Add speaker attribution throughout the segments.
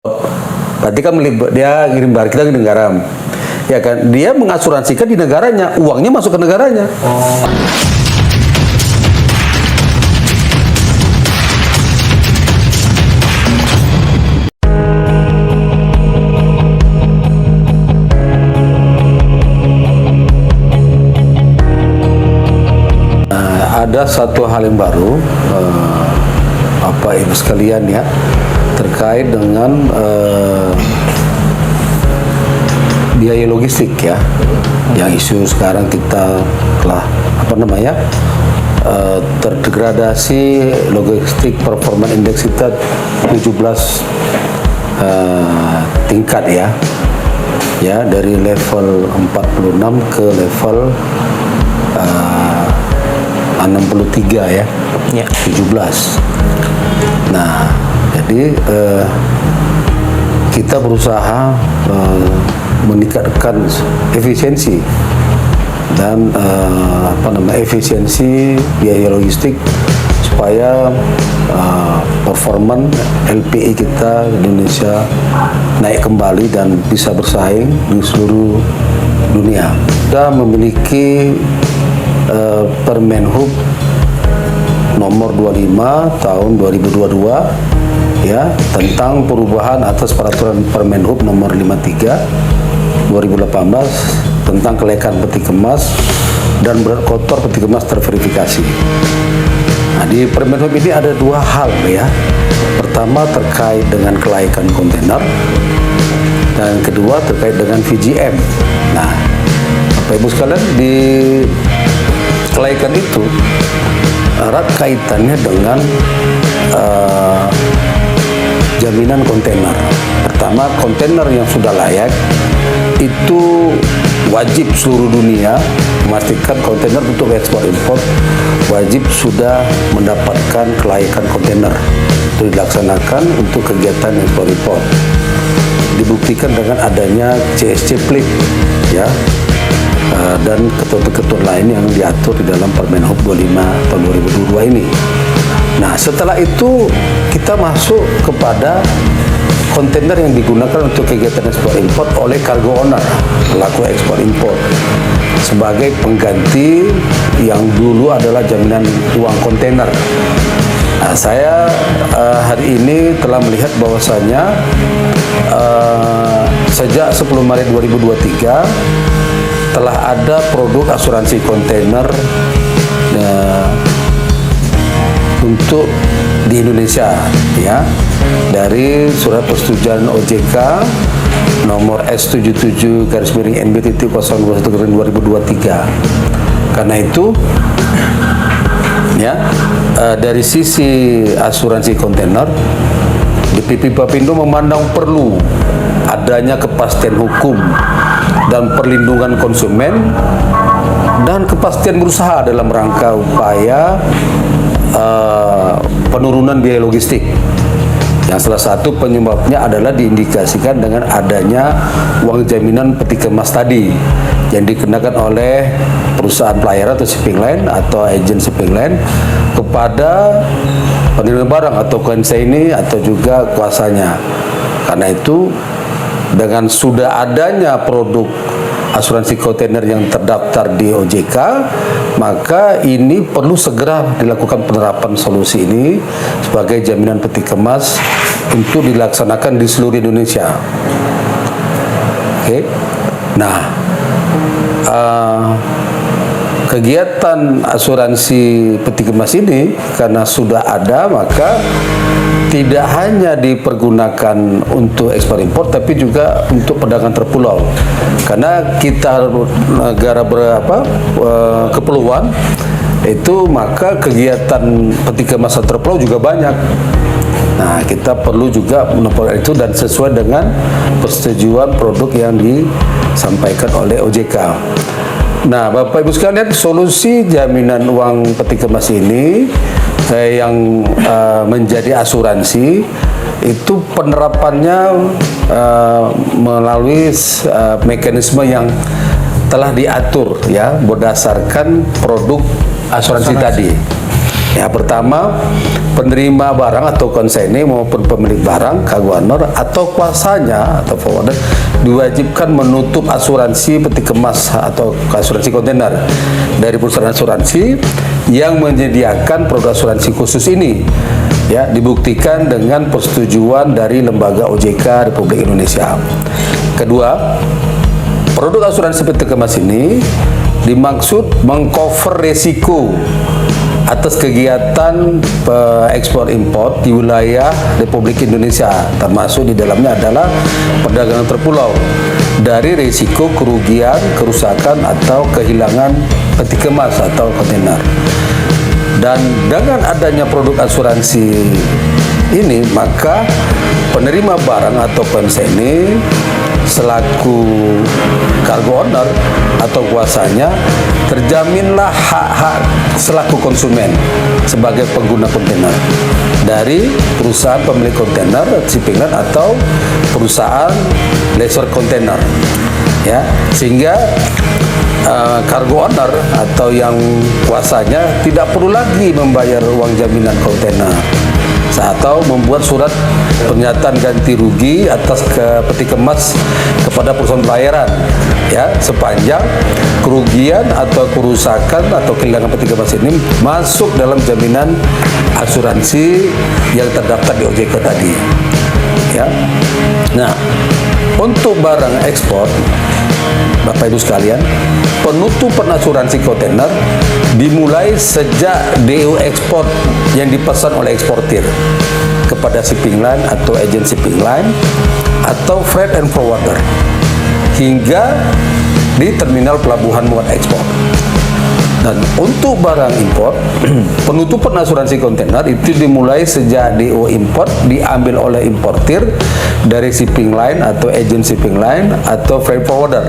Speaker 1: Berarti kan dia ngirim barang, kita ngirim garam, ya kan? Dia mengasuransikan di negaranya, uangnya masuk ke negaranya. Ada satu hal yang baru, Ibu sekalian ya, terkait dengan biaya logistik ya, yang isu sekarang kita telah terdegradasi logistik performance index kita 17 tingkat ya, dari level 46 ke level 63 ya, 17. Nah, jadi kita berusaha meningkatkan efisiensi dan efisiensi biaya logistik supaya performan LPI kita Indonesia naik kembali dan bisa bersaing di seluruh dunia. Kita memiliki Permenhub nomor 25 tahun 2022 ya, tentang perubahan atas peraturan Permenhub nomor 53 2018 tentang kelayakan peti kemas dan berat kotor peti kemas terverifikasi. Nah, di Permenhub ini ada dua hal ya. Pertama terkait dengan kelayakan kontainer dan kedua terkait dengan VGM. Nah, Bapak Ibu sekalian, di kelayakan itu erat kaitannya dengan jaminan kontainer. Pertama, kontainer yang sudah layak itu wajib seluruh dunia memastikan kontainer untuk ekspor impor wajib sudah mendapatkan kelayakan kontainer. Itu dilaksanakan untuk kegiatan ekspor impor. Dibuktikan dengan adanya CSC PLIP ya, dan ketentuan-ketentuan lain yang diatur di dalam Permenhub 25 tahun 2022 ini. Nah, setelah itu kita masuk kepada kontainer yang digunakan untuk kegiatan ekspor impor oleh cargo owner, pelaku ekspor impor, sebagai pengganti yang dulu adalah jaminan uang kontainer. Nah, saya hari ini telah melihat bahwasanya sejak 10 Maret 2023 telah ada produk asuransi kontainer untuk di Indonesia ya, dari surat persetujuan OJK nomor S77/NB.021/2023. Karena itu ya, dari sisi asuransi kontainer, DPP Bapindo memandang perlu adanya kepastian hukum dan perlindungan konsumen dan kepastian berusaha dalam rangka upaya penurunan biaya logistik. Yang salah satu penyebabnya adalah diindikasikan dengan adanya uang jaminan peti kemas tadi yang dikenakan oleh perusahaan pelayaran atau shipping line atau agen shipping line kepada penerima barang atau konsinyee atau juga kuasanya. Karena itu, dengan sudah adanya produk asuransi kontainer yang terdaftar di OJK, maka ini perlu segera dilakukan penerapan solusi ini sebagai jaminan peti kemas untuk dilaksanakan di seluruh Indonesia. Oke. Nah, kegiatan asuransi peti kemas ini karena sudah ada, maka tidak hanya dipergunakan untuk ekspor impor tapi juga untuk perdagangan terpulau. Karena kita negara kepulauan itu, maka kegiatan peti kemas terpulau juga banyak. Nah, kita perlu juga menopang itu dan sesuai dengan persetujuan produk yang disampaikan oleh OJK. Nah, Bapak Ibu sekalian, solusi jaminan uang peti kemas ini yang menjadi asuransi itu penerapannya melalui mekanisme yang telah diatur ya, berdasarkan produk asuransi tadi. Ya, pertama, penerima barang atau konsinyee maupun pemilik barang, cargo owner atau kuasanya atau forwarder diwajibkan menutup asuransi peti kemas atau asuransi kontainer dari perusahaan asuransi yang menyediakan produk asuransi khusus ini. Ya, dibuktikan dengan persetujuan dari Lembaga OJK Republik Indonesia. Kedua, produk asuransi peti kemas ini dimaksud mengcover resiko atas kegiatan ekspor impor di wilayah Republik Indonesia, termasuk di dalamnya adalah perdagangan terpulau, dari risiko kerugian, kerusakan atau kehilangan peti kemas atau kontainer. Dan dengan adanya produk asuransi ini, maka penerima barang atau konsinyee selaku cargo owner atau kuasanya terjaminlah hak-hak selaku konsumen sebagai pengguna kontainer dari perusahaan pemilik kontainer, shipping line atau perusahaan lessor kontainer, ya, sehingga cargo owner atau yang kuasanya tidak perlu lagi membayar uang jaminan kontainer atau membuat surat pernyataan ganti rugi atas peti kemas kepada perusahaan pelayaran, ya, sepanjang kerugian atau kerusakan atau kehilangan peti kemas ini masuk dalam jaminan asuransi yang terdaftar di OJK tadi, ya. Nah, untuk barang ekspor, Bapak Ibu sekalian, penutupan asuransi kontainer dimulai sejak DO ekspor yang dipesan oleh eksportir kepada shipping line atau agen shipping line atau freight and forwarder hingga di terminal pelabuhan muat ekspor. Dan untuk barang impor, penutupan asuransi kontainer itu dimulai sejak DO import diambil oleh importir dari shipping line atau agent shipping line atau freight forwarder,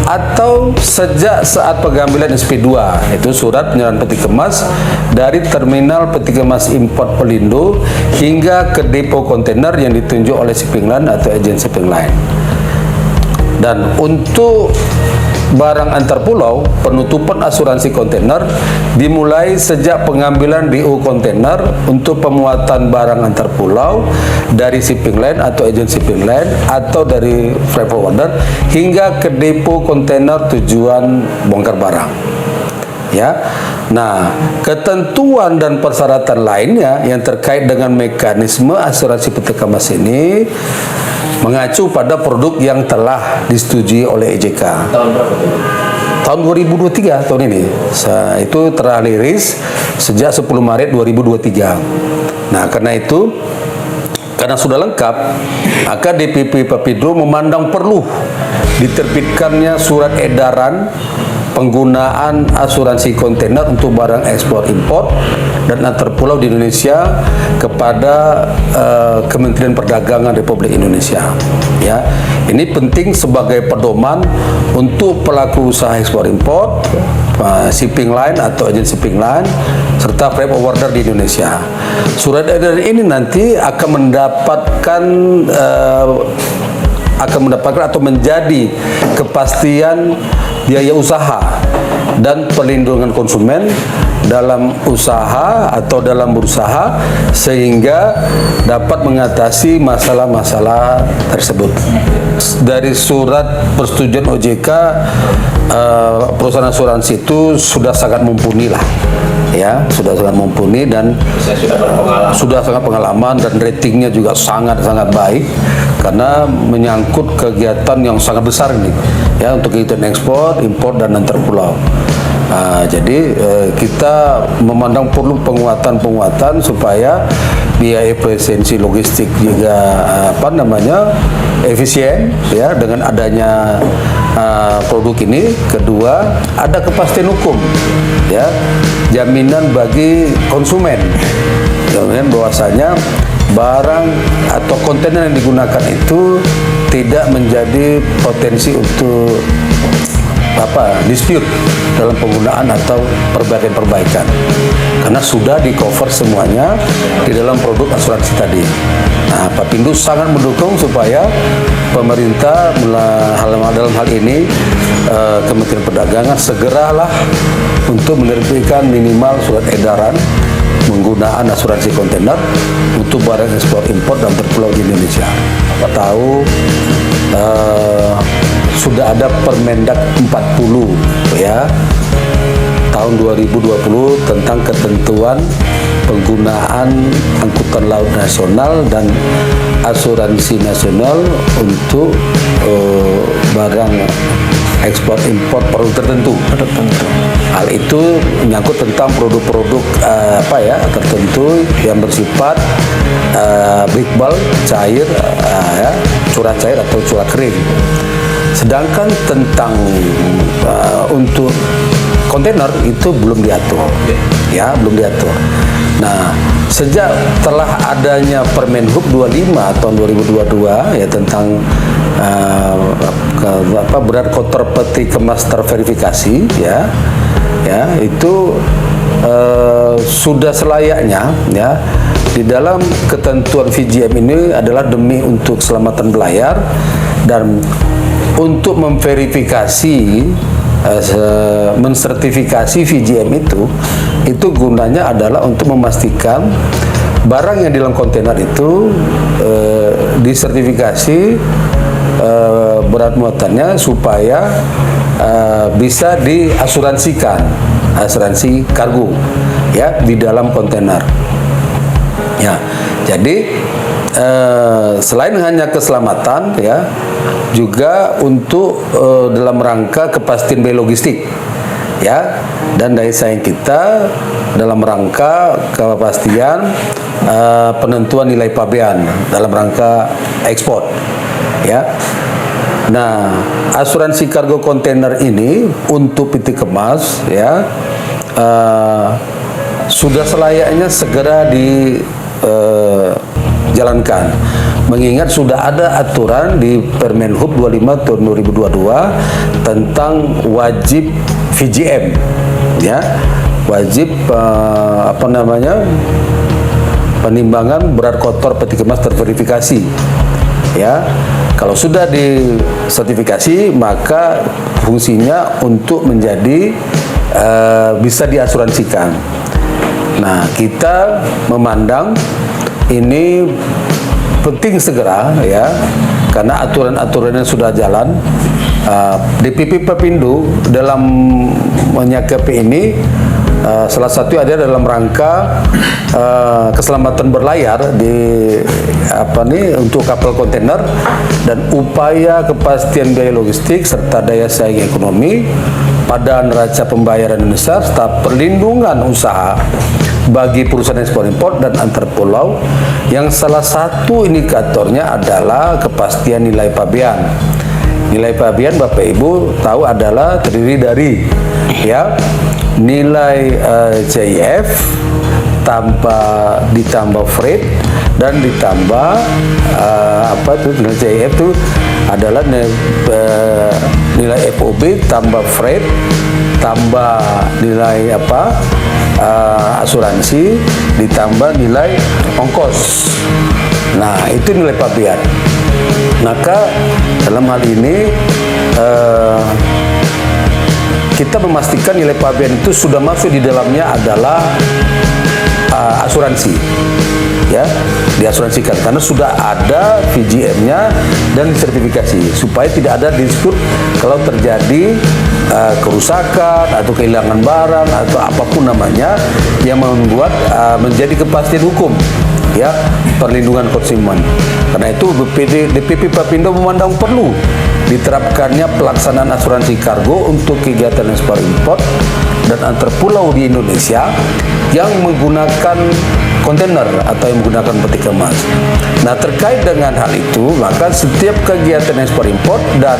Speaker 1: atau sejak saat pengambilan SP2, itu surat penyerahan peti kemas dari terminal peti kemas import Pelindo hingga ke depo kontainer yang ditunjuk oleh shipping line atau agent shipping line. Dan untuk barang antar pulau, penutupan asuransi kontainer dimulai sejak pengambilan DO kontainer untuk pemuatan barang antar pulau dari shipping line atau agent shipping line atau dari freight forwarder hingga ke depo kontainer tujuan bongkar barang, ya. Nah, ketentuan dan persyaratan lainnya yang terkait dengan mekanisme asuransi peti kemas ini mengacu pada produk yang telah disetujui oleh EJK.
Speaker 2: Tahun berapa itu?
Speaker 1: Tahun 2023 tahun ini. Itu terakhir rilis sejak 10 Maret 2023. Nah, karena itu, karena sudah lengkap, maka DPP Papidro memandang perlu diterbitkannya surat edaran penggunaan asuransi kontainer untuk barang ekspor impor dan antar pulau di Indonesia kepada Kementerian Perdagangan Republik Indonesia, ya. Ini penting sebagai pedoman untuk pelaku usaha ekspor impor, shipping line atau agen shipping line serta freight forwarder di Indonesia. Surat edaran ini nanti akan mendapatkan atau menjadi kepastian biaya usaha dan perlindungan konsumen dalam usaha atau dalam berusaha sehingga dapat mengatasi masalah-masalah tersebut. Dari surat persetujuan OJK, perusahaan asuransi itu sudah sangat mumpuni lah, ya, sudah sangat mumpuni dan sudah sangat pengalaman dan ratingnya juga sangat-sangat baik karena menyangkut kegiatan yang sangat besar ini, ya, untuk kegiatan ekspor, impor dan antar pulau. Jadi kita memandang perlu penguatan supaya biaya efisiensi logistik juga efisien, ya, dengan adanya produk ini. Kedua, ada kepastian hukum, ya, jaminan bagi konsumen, jaminan bahwasanya barang atau kontainer yang digunakan itu tidak menjadi potensi untuk dispute dalam penggunaan atau perbaikan-perbaikan, karena sudah di cover semuanya di dalam produk asuransi tadi. Nah, Papindo sangat mendukung supaya pemerintah dalam hal ini Kementerian Perdagangan segeralah untuk menerbitkan minimal surat edaran penggunaan asuransi kontainer untuk barang ekspor impor dan terpulau di Indonesia. Kita tahu sudah ada Permendak 40 ya tahun 2020 tentang ketentuan penggunaan angkutan laut nasional dan asuransi nasional untuk barang ekspor impor produk tertentu. Hal itu menyangkut tentang produk-produk tertentu yang bersifat big bulk, cair, curah cair atau curah kering. Sedangkan tentang untuk kontainer itu belum diatur, ya belum diatur. Nah, sejak telah adanya Permenhub 25 tahun 2022 ya tentang berat kotor peti kemas terverifikasi ya itu sudah selayaknya ya di dalam ketentuan VGM ini adalah demi untuk keselamatan belayar dan untuk memverifikasi mensertifikasi VGM itu gunanya adalah untuk memastikan barang yang di dalam kontainer itu disertifikasi berat muatannya supaya bisa diasuransikan, asuransi kargo ya di dalam kontainer. Ya, jadi selain hanya keselamatan ya, juga untuk dalam rangka kepastian biaya logistik ya dan daya saing kita dalam rangka kepastian penentuan nilai pabean dalam rangka ekspor ya. Nah, asuransi kargo kontainer ini untuk peti kemas ya sudah selayaknya segera dijalankan, mengingat sudah ada aturan di Permenhub 25 tahun 2022 tentang wajib VGM ya, wajib penimbangan berat kotor peti kemas terverifikasi ya. Kalau sudah disertifikasi maka fungsinya untuk menjadi bisa diasuransikan. Nah, kita memandang ini penting segera ya, karena aturan-aturannya sudah jalan. DPP Papindo dalam menyikapi ini salah satu ada dalam rangka keselamatan berlayar untuk kapal kontainer dan upaya kepastian biaya logistik serta daya saing ekonomi pada neraca pembayaran Indonesia serta perlindungan usaha bagi perusahaan ekspor impor dan antar pulau yang salah satu indikatornya adalah kepastian nilai pabean. Nilai pabean Bapak Ibu tahu adalah terdiri dari ya nilai CIF ditambah freight dan ditambah nilai CIF itu adalah nilai FOB tambah freight tambah nilai asuransi ditambah nilai ongkos. Nah, itu nilai pabean. Maka dalam hal ini kita memastikan nilai pabean itu sudah masuk di dalamnya adalah asuransi ya, diasuransikan karena sudah ada VGM-nya dan disertifikasi supaya tidak ada dispute kalau terjadi kerusakan atau kehilangan barang atau apapun namanya yang membuat menjadi kepastian hukum ya, perlindungan konsumen. Karena itu DPP Papindo memandang perlu diterapkannya pelaksanaan asuransi kargo untuk kegiatan ekspor impor dan antar pulau di Indonesia yang menggunakan kontainer atau yang menggunakan peti kemas. Nah, terkait dengan hal itu, maka setiap kegiatan ekspor impor dan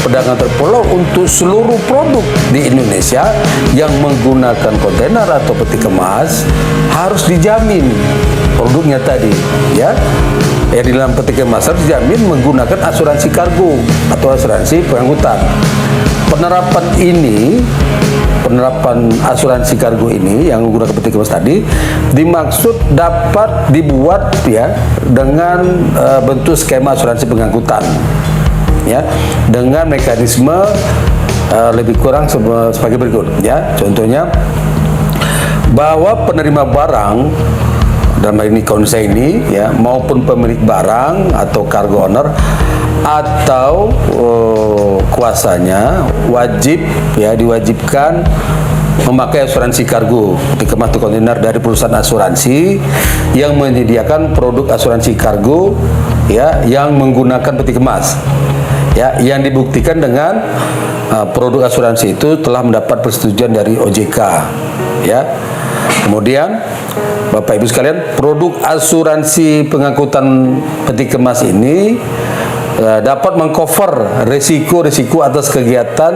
Speaker 1: perdagangan terpulau untuk seluruh produk di Indonesia yang menggunakan kontainer atau peti kemas harus dijamin produknya tadi ya. Di dalam peti kemas harus dijamin menggunakan asuransi kargo atau asuransi pengangkutan. penerapan asuransi kargo ini yang menggunakan peti kemas tadi dimaksud dapat dibuat ya dengan bentuk skema asuransi pengangkutan ya, dengan mekanisme lebih kurang sebagai berikut ya. Contohnya bahwa penerima barang dalam hal ini konsen ini ya, maupun pemilik barang atau cargo owner atau kuasanya diwajibkan memakai asuransi kargo peti kemas atau kontainer dari perusahaan asuransi yang menyediakan produk asuransi kargo ya, yang menggunakan peti kemas ya, yang dibuktikan dengan produk asuransi itu telah mendapat persetujuan dari OJK ya. Kemudian Bapak Ibu sekalian, produk asuransi pengangkutan peti kemas ini dapat mengcover risiko-risiko atas kegiatan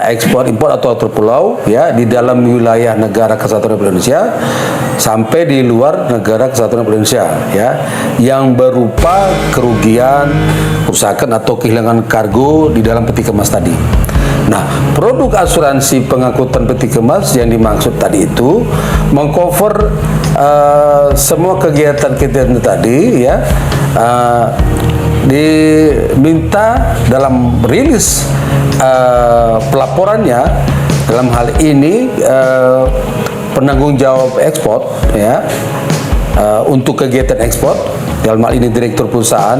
Speaker 1: ekspor impor atau terpulau ya, di dalam wilayah negara Kesatuan Republik Indonesia sampai di luar negara Kesatuan Republik Indonesia ya, yang berupa kerugian, kerusakan atau kehilangan kargo di dalam peti kemas tadi. Nah, produk asuransi pengangkutan peti kemas yang dimaksud tadi itu mengcover semua kegiatan tadi ya, diminta dalam rilis pelaporannya, dalam hal ini penanggung jawab ekspor ya, untuk kegiatan ekspor, dalam hal ini direktur perusahaan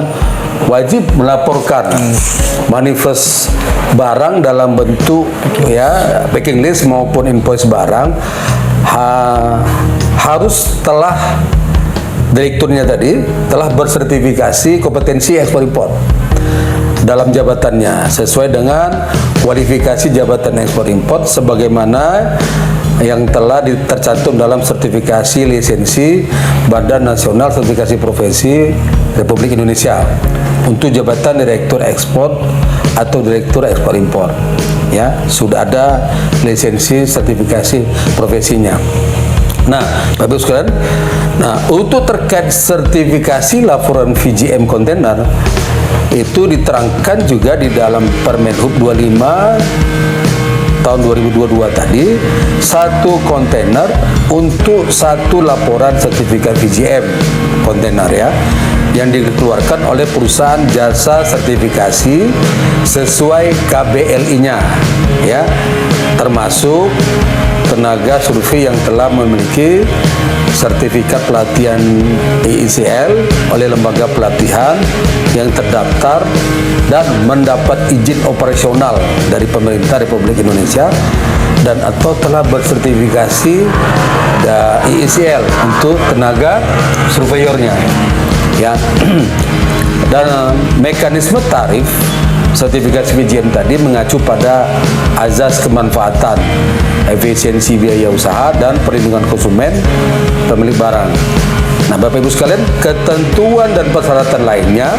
Speaker 1: wajib melaporkan manifest barang dalam bentuk ya packing list maupun invoice barang, harus telah direkturnya tadi telah bersertifikasi kompetensi ekspor impor dalam jabatannya sesuai dengan kualifikasi jabatan ekspor impor sebagaimana yang telah tercantum dalam sertifikasi lisensi Badan Nasional Sertifikasi Profesi Republik Indonesia untuk jabatan Direktur Ekspor atau Direktur Ekspor Impor ya, sudah ada lisensi sertifikasi profesinya. Nah, Bapak Ibu sekalian, untuk terkait sertifikasi laporan VJM kontainer itu diterangkan juga di dalam Permenhub 25 tahun 2022 tadi, satu kontainer untuk satu laporan sertifikat VJM kontainer ya, yang dikeluarkan oleh perusahaan jasa sertifikasi sesuai KBLI-nya ya, termasuk tenaga survei yang telah memiliki sertifikat pelatihan IICL oleh lembaga pelatihan yang terdaftar dan mendapat izin operasional dari pemerintah Republik Indonesia dan atau telah bersertifikasi IICL untuk tenaga surveyornya ya. Dan mekanisme tarif sertifikasi VJM tadi mengacu pada azas kemanfaatan, efisiensi biaya usaha, dan perlindungan konsumen pemilik barang. Nah, Bapak Ibu sekalian, ketentuan dan persyaratan lainnya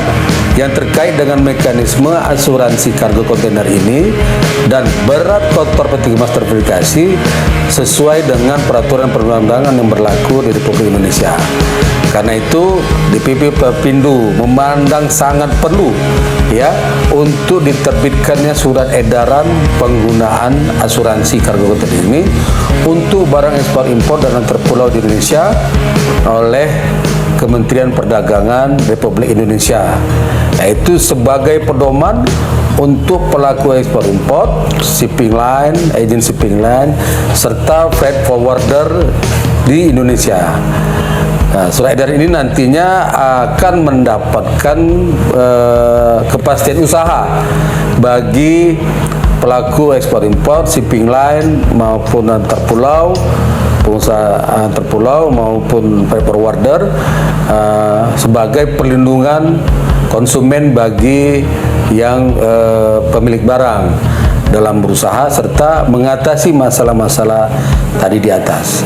Speaker 1: yang terkait dengan mekanisme asuransi kargo kontainer ini dan berat kotor peti kemas terverifikasi sesuai dengan peraturan perundang-undangan yang berlaku di Republik Indonesia. Karena itu DPP Pepindo memandang sangat perlu ya untuk diterbitkannya surat edaran penggunaan asuransi kargo kontainer ini untuk barang ekspor impor dan antar pulau di Indonesia oleh Kementerian Perdagangan Republik Indonesia, yaitu sebagai pedoman untuk pelaku ekspor impor, shipping line, agent shipping line, serta freight forwarder di Indonesia. Nah, surat edaran ini nantinya akan mendapatkan kepastian usaha bagi pelaku ekspor impor, shipping line maupun antar pulau, pengusaha antar pulau maupun freight forwarder, sebagai perlindungan konsumen bagi yang pemilik barang dalam berusaha serta mengatasi masalah-masalah tadi di atas.